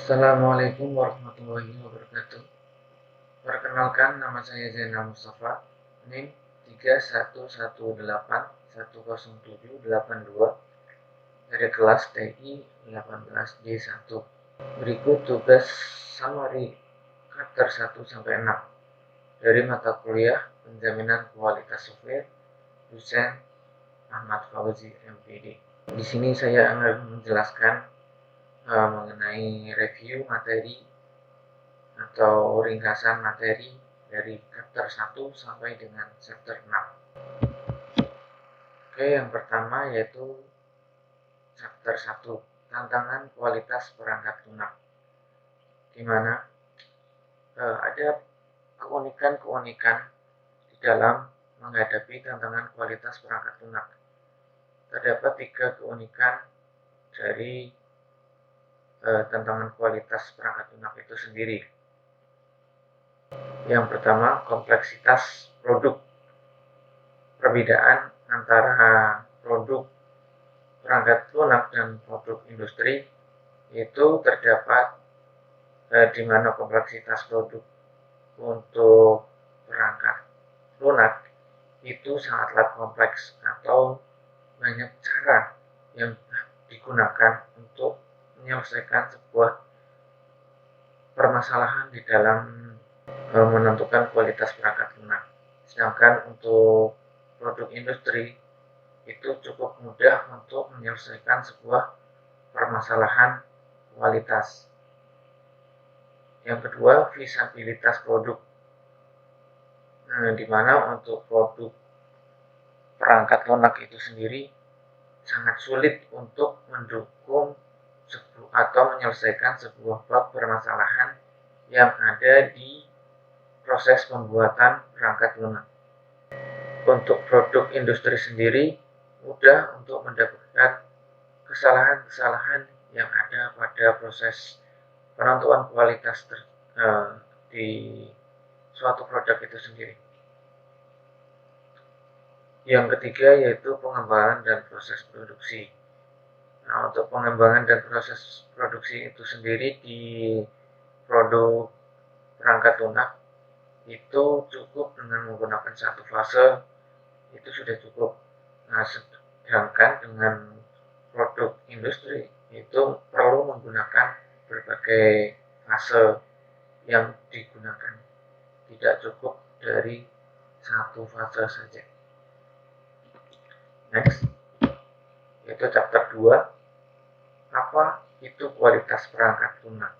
Assalamualaikum warahmatullahi wabarakatuh. Perkenalkan, nama saya Zainal Mustafa, NIM 3118107182 dari kelas TI 18J1. Berikut tugas summary chapter 1-6 dari mata kuliah Penjaminan Kualitas Software, dosen Ahmad Fauzi MPD. Di sini saya akan menjelaskan mengenai review materi atau ringkasan materi dari chapter 1 sampai dengan chapter 6. Oke, yang pertama yaitu chapter 1, tantangan kualitas perangkat lunak, di mana ada keunikan-keunikan di dalam menghadapi tantangan kualitas perangkat lunak. Terdapat 3 keunikan dari tantangan kualitas perangkat lunak itu sendiri. Yang pertama, kompleksitas produk. Perbedaan antara produk perangkat lunak dan produk industri itu terdapat di mana kompleksitas produk untuk perangkat lunak itu sangatlah kompleks atau banyak cara yang digunakan untuk menyelesaikan sebuah permasalahan di dalam menentukan kualitas perangkat lunak. Sedangkan untuk produk industri itu cukup mudah untuk menyelesaikan sebuah permasalahan kualitas. Yang kedua, visabilitas produk. Di mana untuk produk perangkat lunak itu sendiri sangat sulit untuk mendukung atau menyelesaikan sebuah bab permasalahan yang ada di proses pembuatan perangkat lunak. Untuk produk industri sendiri mudah untuk mendapatkan kesalahan-kesalahan yang ada pada proses penentuan kualitas di suatu produk itu sendiri. Yang ketiga yaitu pengembangan dan proses produksi. Nah, untuk pengembangan dan proses produksi itu sendiri di produk perangkat lunak itu cukup dengan menggunakan satu fase, itu sudah cukup. Nah, sedangkan dengan produk industri itu perlu menggunakan berbagai fase yang digunakan, tidak cukup dari satu fase saja. Next, yaitu chapter 2, apa itu kualitas perangkat lunak.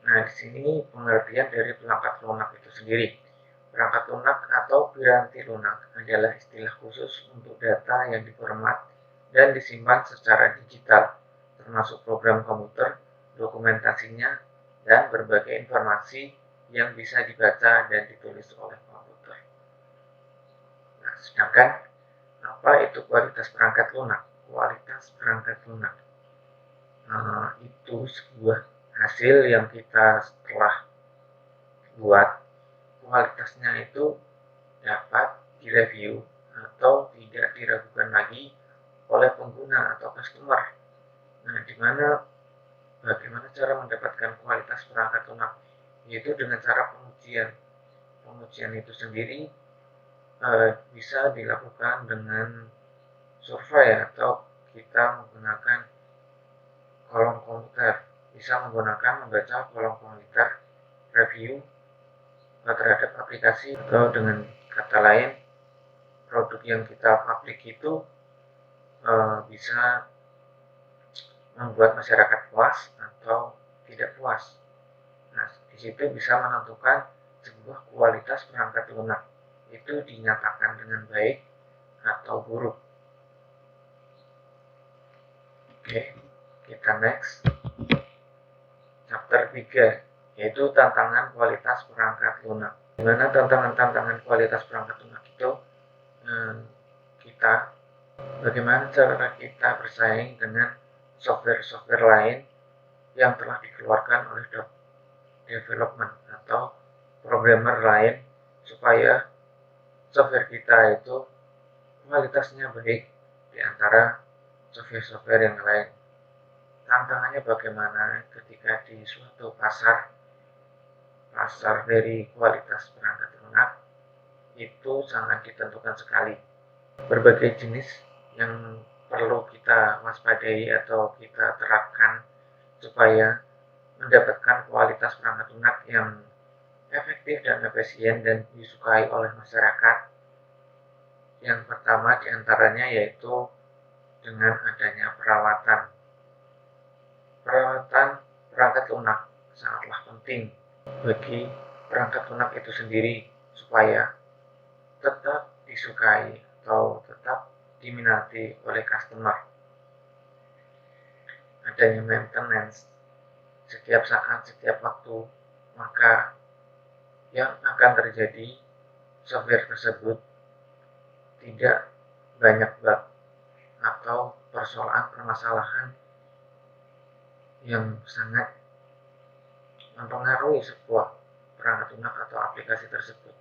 Nah, di sini pengertian dari perangkat lunak itu sendiri. Perangkat lunak atau piranti lunak adalah istilah khusus untuk data yang diformat dan disimpan secara digital, termasuk program komputer, dokumentasinya, dan berbagai informasi yang bisa dibaca dan ditulis oleh komputer. Nah, sedangkan apa itu kualitas perangkat lunak? Kualitas perangkat lunak itu sebuah hasil yang kita setelah buat, kualitasnya itu dapat direview atau tidak diragukan lagi oleh pengguna atau customer. Nah, bagaimana cara mendapatkan kualitas perangkat lunak? Yaitu dengan cara pengujian. Pengujian itu sendiri bisa dilakukan dengan survei atau kita menggunakan kolom komputer, bisa menggunakan membaca kolom komputer review terhadap aplikasi, atau dengan kata lain produk yang kita publik itu bisa membuat masyarakat puas atau tidak puas. Nah, di situ bisa menentukan sebuah kualitas perangkat lunak itu dinyatakan dengan baik atau buruk. Oke, kita next. Chapter 3, yaitu tantangan kualitas perangkat lunak. Di mana tantangan kualitas perangkat lunak itu bagaimana cara kita bersaing dengan software-software lain yang telah dikeluarkan oleh development atau programmer lain supaya software kita itu kualitasnya baik di antara software-software yang lain. tantangannya bagaimana ketika di suatu pasar dari kualitas perangkat lunak itu sangat ditentukan sekali. Berbagai jenis yang perlu kita waspadai atau kita terapkan supaya mendapatkan kualitas perangkat lunak yang efektif dan efisien dan disukai oleh masyarakat. Yang pertama diantaranya yaitu dengan adanya perawatan. Perawatan perangkat lunak sangatlah penting bagi perangkat lunak itu sendiri supaya tetap disukai atau tetap diminati oleh customer. Adanya maintenance setiap saat, setiap waktu, maka yang akan terjadi software tersebut tidak banyak bug atau permasalahan yang sangat mempengaruhi sebuah perangkat lunak atau aplikasi tersebut.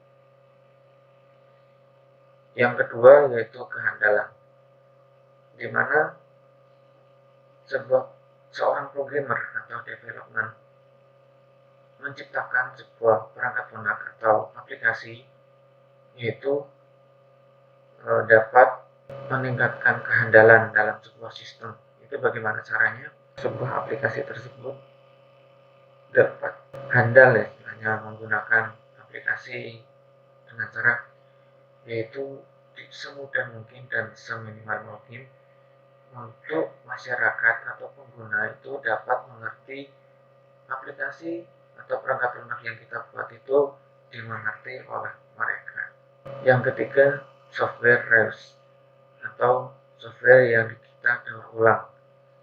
Yang kedua yaitu kehandalan, di mana seorang programmer atau development menciptakan sebuah perangkat lunak atau aplikasi yaitu dapat meningkatkan kehandalan dalam sebuah sistem. Itu bagaimana caranya? Sebuah aplikasi tersebut dapat handal ya, hanya menggunakan aplikasi dengan cara yaitu semudah mungkin dan seminimal mungkin untuk masyarakat atau pengguna itu dapat mengerti aplikasi atau perangkat lunak yang kita buat itu dimengerti oleh mereka. Yang ketiga, software reuse atau software yang kita daur ulang.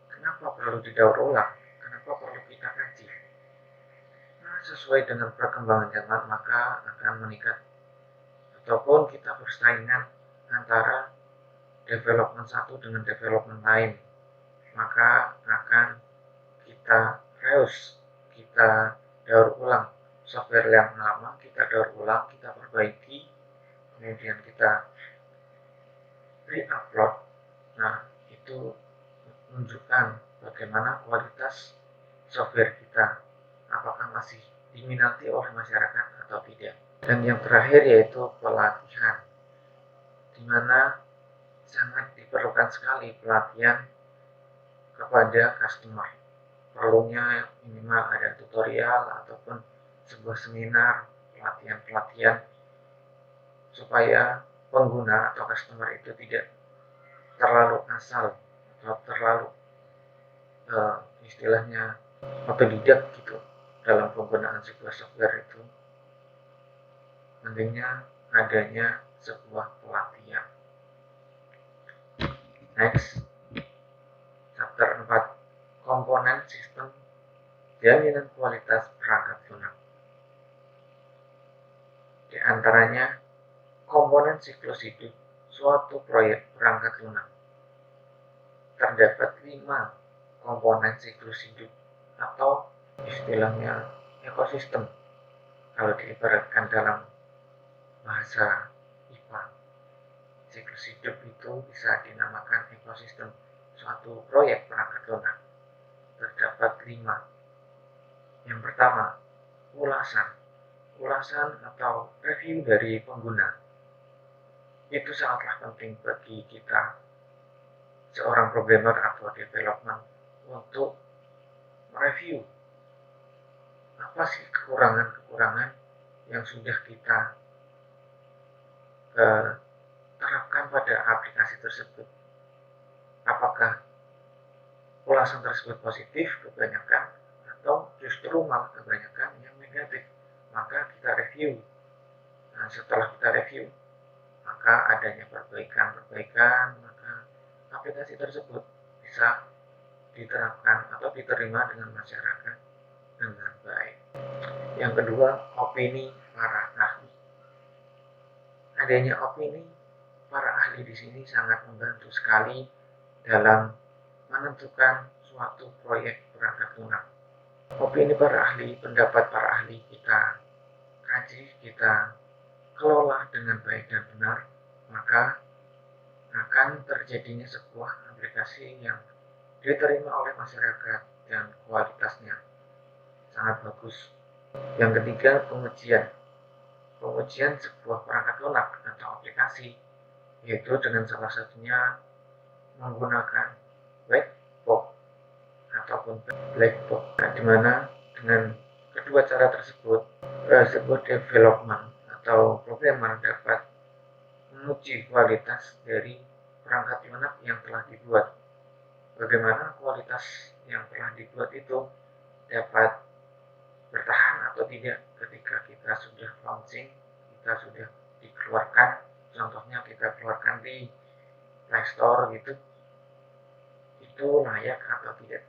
Kenapa perlu didaur ulang? Kenapa perlu kita kaji? Nah, sesuai dengan perkembangan zaman maka akan meningkat ataupun kita bersaingan antara development satu dengan development lain, maka akan kita reuse, kita daur ulang software yang lama, kita daur ulang, kita perbaiki, kemudian kita re-upload. Nah, itu menunjukkan bagaimana kualitas software kita, apakah masih diminati oleh masyarakat atau tidak. Dan yang terakhir yaitu pelatihan, di mana sangat diperlukan sekali pelatihan kepada customer. Perlunya minimal ada tutorial ataupun sebuah seminar, pelatihan-pelatihan supaya pengguna atau customer itu tidak terlalu asal atau terlalu istilahnya otodidak gitu dalam penggunaan sebuah software itu. Pentingnya adanya sebuah pelatihan. Next, chapter 4, komponen sistem jaminan kualitas perangkat lunak. Di antaranya komponen siklus hidup suatu proyek perangkat lunak. Terdapat 5 komponen siklus hidup atau istilahnya ekosistem kalau diibaratkan dalam bahasa IPA. Siklus hidup itu bisa dinamakan ekosistem suatu proyek perangkat lunak. Terdapat 5. Yang pertama, ulasan atau review dari pengguna. Itu sangatlah penting bagi kita seorang programmer atau development untuk mereview apa sih kekurangan-kekurangan yang sudah kita terapkan pada aplikasi tersebut. Apakah ulasan tersebut positif kebanyakan atau justru malah kebanyakan yang negatif. Maka kita review. Nah, setelah kita review, maka adanya perbaikan, maka aplikasi tersebut bisa diterapkan atau diterima dengan masyarakat dengan baik. Yang kedua, opini para ahli. Adanya opini para ahli di sini sangat membantu sekali dalam menentukan suatu proyek perangkat lunak. Opini para ahli, pendapat para ahli kita kaji, kita kelola dengan baik dan benar, maka akan terjadinya sebuah aplikasi yang diterima oleh masyarakat dan kualitasnya sangat bagus. Yang ketiga, pengujian. Pengujian sebuah perangkat lunak atau aplikasi, yaitu dengan salah satunya menggunakan white box ataupun black box, di mana dengan kedua cara tersebut, sebuah development atau programmer dapat menguji kualitas dari perangkat lunak yang telah dibuat. Bagaimana kualitas yang telah dibuat itu dapat bertahan atau tidak ketika kita sudah launching, kita sudah dikeluarkan, contohnya kita keluarkan di Play Store gitu, itu layak atau tidak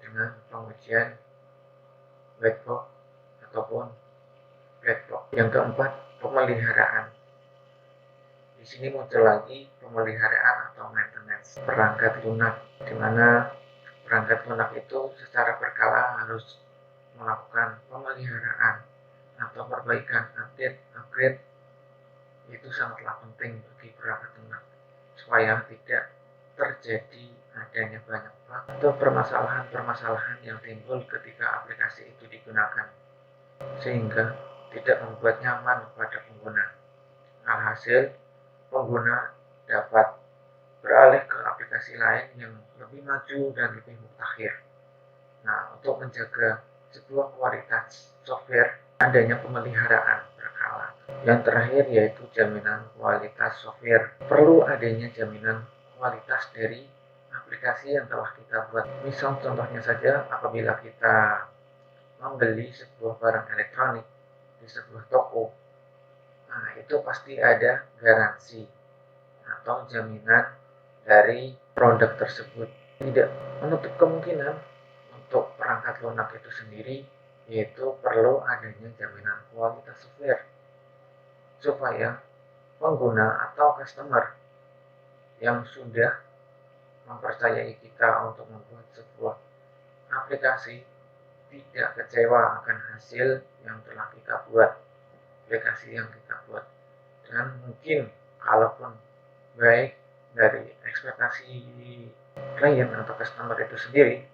dengan pengujian white box ataupun black box. Yang keempat, pemeliharaan. Di sini muncul lagi pemeliharaan atau maintenance perangkat lunak, di mana perangkat lunak itu secara berkala harus melakukan pemeliharaan atau perbaikan, upgrade itu sangatlah penting bagi perangkat lunak supaya tidak terjadi adanya banyak bug atau permasalahan-permasalahan yang timbul ketika aplikasi itu digunakan, sehingga tidak membuat nyaman pada pengguna. Alhasil, pengguna dapat beralih ke aplikasi lain yang lebih maju dan lebih mutakhir. Nah, untuk menjaga sebuah kualitas software, adanya pemeliharaan berkala. Yang terakhir yaitu jaminan kualitas software. Perlu adanya jaminan kualitas dari aplikasi yang telah kita buat. Misal contohnya saja, apabila kita membeli sebuah barang elektronik di sebuah toko, nah itu pasti ada garansi atau jaminan dari produk tersebut. Tidak menutup kemungkinan untuk perangkat lunak itu sendiri, yaitu perlu adanya jaminan kualitas software supaya pengguna atau customer yang sudah mempercayai kita untuk membuat sebuah aplikasi tidak kecewa akan hasil yang telah kita buat, aplikasi yang kita buat. Dan mungkin kalaupun baik dari ekspektasi klien atau customer itu sendiri,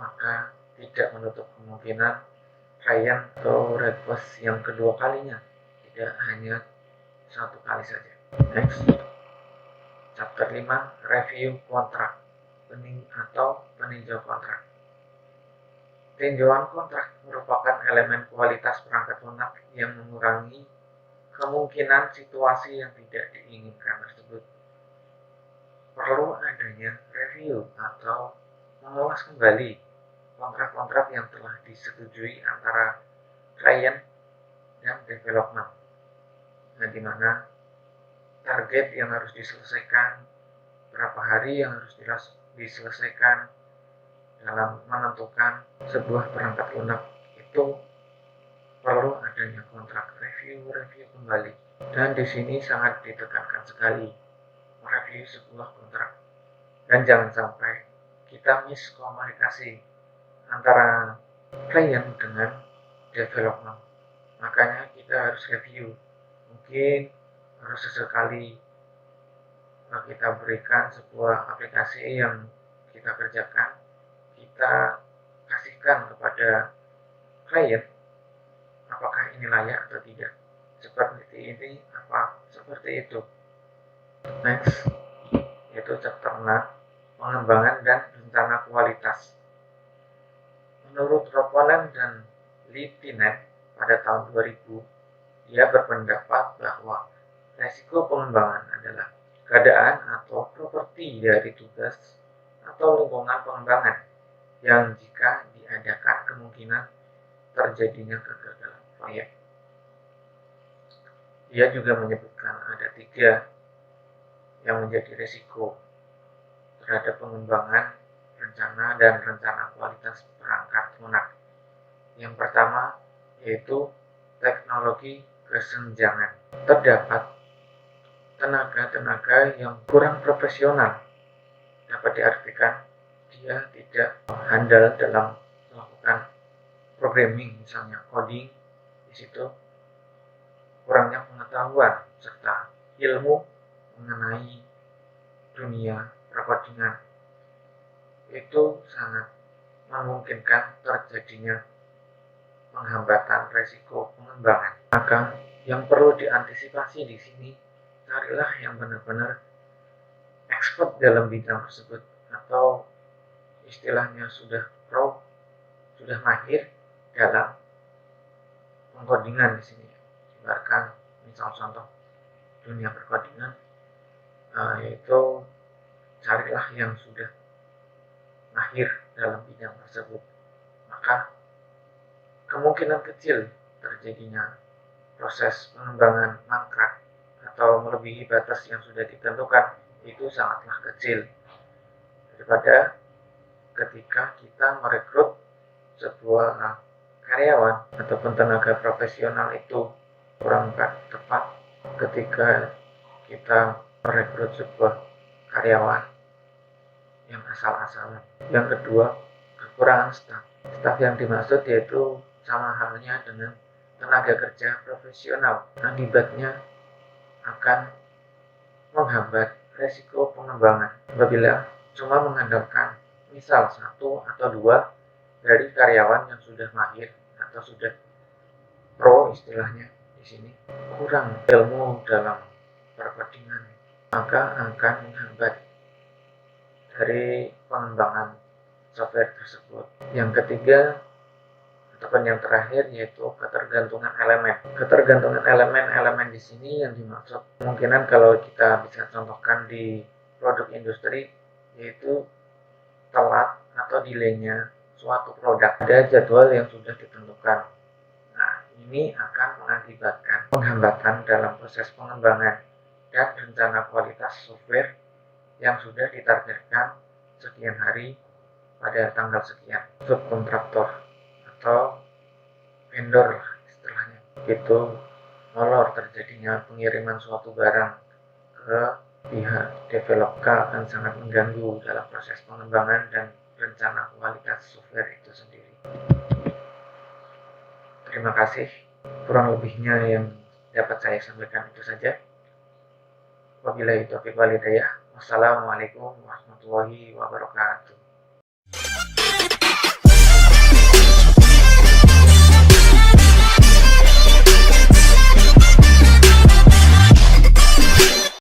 maka tidak menutup kemungkinan klien atau request yang kedua kalinya, tidak hanya satu kali saja. Next, chapter 5, review kontrak atau peninjau kontrak. Tinjauan kontrak merupakan elemen kualitas perangkat lunak yang mengurangi kemungkinan situasi yang tidak diinginkan tersebut. Perlu adanya review atau mengulas kembali kontrak-kontrak yang telah disetujui antara klien dan development. Nah, di mana target yang harus diselesaikan, berapa hari yang harus diselesaikan dalam menentukan sebuah perangkat lunak, itu perlu adanya kontrak review kembali. Dan di sini sangat ditekankan sekali mereview sebuah kontrak. Dan jangan sampai kita miskomunikasi antara klien dengan development. Makanya kita harus review. Mungkin harus sesekali kita berikan sebuah aplikasi yang kita kerjakan, kita kasihkan kepada klien apakah ini layak atau tidak, seperti ini apa seperti itu. Next, yaitu chapter 6, pengembangan dan rencana kualitas. Menurut Ropolen dan Littinen pada tahun 2000, dia berpendapat bahwa resiko pengembangan adalah keadaan atau properti dari tugas atau lingkungan pengembangan yang jika diadakan kemungkinan terjadinya kegagalan proyek. Dia juga menyebutkan ada 3 yang menjadi resiko terhadap pengembangan rencana dan rencana kualitas perangkat lunak. Yang pertama yaitu teknologi kesenjangan. Terdapat tenaga-tenaga yang kurang profesional. Dapat diartikan dia tidak handal dalam melakukan programming, misalnya coding. Di situ kurangnya pengetahuan serta ilmu mengenai dunia perkodingan. itu sangat memungkinkan terjadinya penghambatan resiko pengembangan. Maka yang perlu diantisipasi di sini, carilah yang benar-benar expert dalam bidang tersebut atau istilahnya sudah pro, sudah mahir dalam pengkodingan di sini. Ibaratkan misal contoh dunia perkodingan, yaitu carilah yang sudah mahir dalam bidang tersebut. Maka kemungkinan kecil terjadinya proses pengembangan mangkrak atau melebihi batas yang sudah ditentukan itu sangatlah kecil daripada ketika kita merekrut sebuah karyawan ataupun tenaga profesional itu kurang tepat ketika kita merekrut sebuah karyawan yang asal-asalan. Yang kedua, kekurangan staf. Staf yang dimaksud yaitu sama halnya dengan tenaga kerja profesional. Akibatnya akan menghambat resiko pengembangan apabila cuma mengandalkan misal satu atau dua dari karyawan yang sudah mahir atau sudah pro istilahnya di sini, kurang ilmu dalam perkodingan, maka akan menghambat dari pengembangan software tersebut. Yang ketiga ataupun yang terakhir yaitu ketergantungan elemen. Ketergantungan elemen di sini yang dimaksud kemungkinan kalau kita bisa contohkan di produk industri yaitu telat atau delaynya suatu produk. Ada jadwal yang sudah ditentukan. Nah, ini akan mengakibatkan penghambatan dalam proses pengembangan dan rencana kualitas software yang sudah ditargetkan sekian hari pada tanggal sekian. Subkontraktor atau vendor istilahnya itu molor terjadinya pengiriman suatu barang ke pihak developer akan sangat mengganggu dalam proses pengembangan dan rencana kualitas software itu sendiri. Terima kasih, kurang lebihnya yang dapat saya sampaikan itu saja. Wabillahi taufiq wal hidayah. Wassalamualaikum warahmatullahi wabarakatuh.